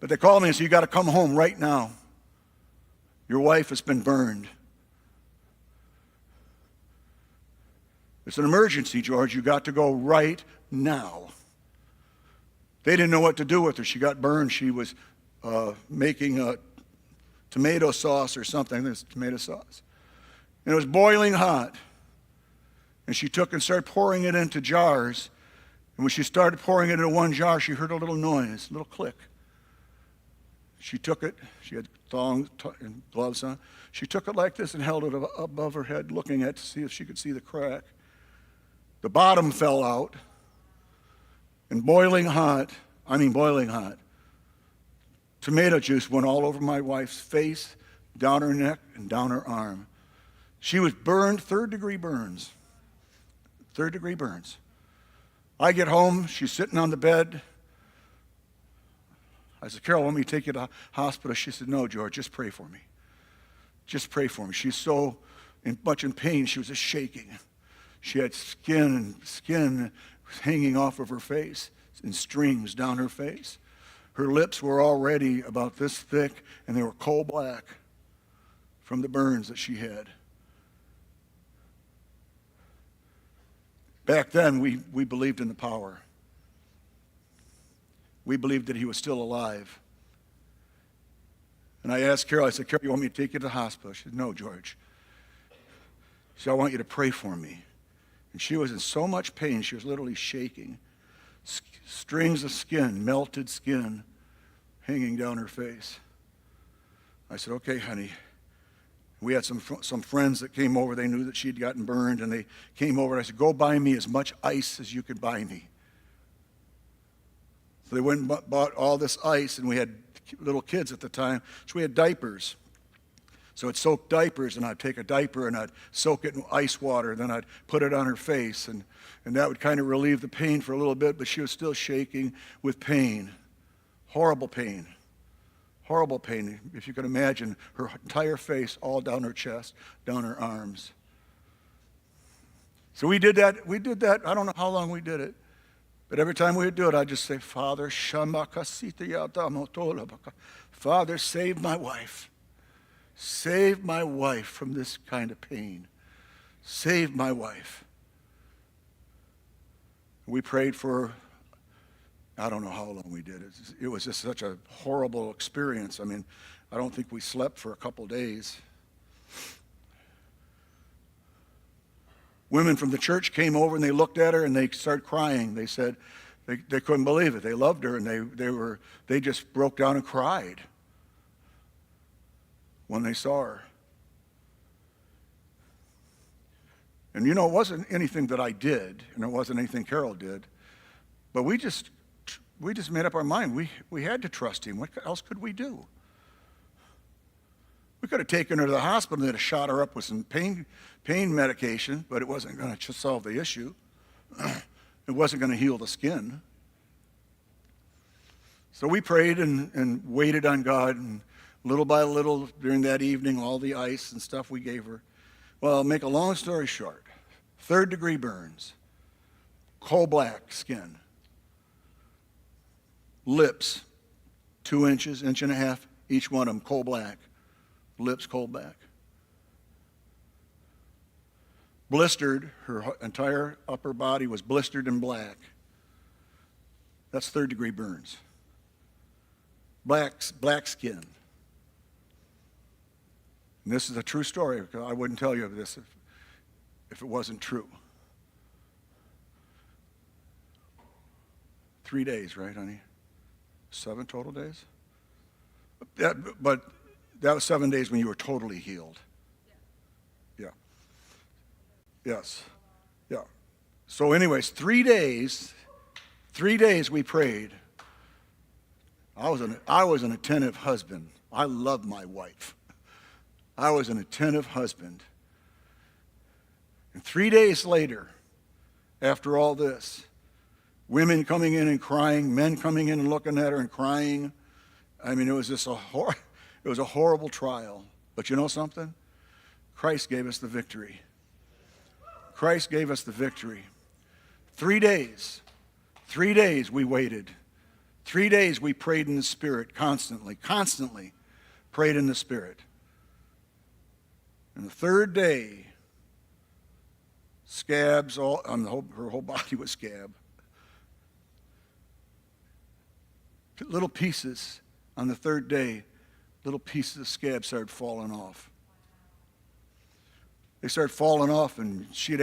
But they called me and said, you got to come home right now. Your wife has been burned. It's an emergency, George. You got to go right now. They didn't know what to do with her. She got burned. She was making a tomato sauce or something. This tomato sauce. And it was boiling hot. And she took and started pouring it into jars. And when she started pouring it into one jar, she heard a little noise, a little click. She took it. She had thongs and gloves on. She took it like this and held it above her head, looking at to see if she could see the crack. The bottom fell out. And boiling hot, tomato juice went all over my wife's face, down her neck, and down her arm. She was burned, 3rd-degree burns. 3rd-degree burns. I get home, she's sitting on the bed. I said, Carol, want me to take you to the hospital? She said, no, George, just pray for me. Just pray for me. She's so much in pain, she was just shaking. She had skin hanging off of her face and strings down her face. Her lips were already about this thick, and they were coal black from the burns that she had. Back then, we believed in the power. We believed that he was still alive. And I asked Carol, I said, Carol, you want me to take you to the hospital? She said, no, George. She said, I want you to pray for me. And she was in so much pain, she was literally shaking. Strings of skin, melted skin, hanging down her face. I said, okay, honey. We had some friends that came over. They knew that she'd gotten burned, and they came over. And I said, go buy me as much ice as you could buy me. So they went and bought all this ice, and we had little kids at the time, so we had diapers. So I'd soak diapers, and I'd take a diaper, and I'd soak it in ice water, then I'd put it on her face, and that would kind of relieve the pain for a little bit, but she was still shaking with pain. Horrible pain. Horrible pain. If you can imagine, her entire face, all down her chest, down her arms. So we did that. I don't know how long we did it. But every time we would do it, I'd just say, Father, Father, save my wife. Save my wife from this kind of pain. Save my wife. We prayed for, I don't know how long we did it. It was just such a horrible experience. I mean, I don't think we slept for a couple days. Women from the church came over and they looked at her and they started crying. They said they couldn't believe it. They loved her and they just broke down and cried when they saw her. And you know, it wasn't anything that I did, and it wasn't anything Carol did, but we just made up our mind. We had to trust him. What else could we do? We could have taken her to the hospital and they'd have shot her up with some pain medication, but it wasn't going to solve the issue. It wasn't going to heal the skin. So we prayed and waited on God, and little by little during that evening, all the ice and stuff we gave her. Well, I'll make a long story short. 3rd-degree burns, coal black skin, lips, 2 inches, 1.5 inches, each one of them coal black, lips coal black. Blistered, her entire upper body was blistered and black. That's 3rd-degree burns. Black skin. And this is a true story. I wouldn't tell you this if it wasn't true. 3 days, right, honey? 7 total days? But that was 7 days when you were totally healed. Yeah. Yes. Yeah. So anyways, 3 days we prayed. I was an attentive husband. I loved my wife. I was an attentive husband. And 3 days later, after all this, women coming in and crying, men coming in and looking at her and crying. I mean, it was just it was a horrible trial. But you know something? Christ gave us the victory. Christ gave us the victory. 3 days we waited. 3 days we prayed in the Spirit constantly prayed in the Spirit. And the third day, scabs all on her whole body was scab. Little pieces on the third day, little pieces of scab started falling off. They started falling off, and she'd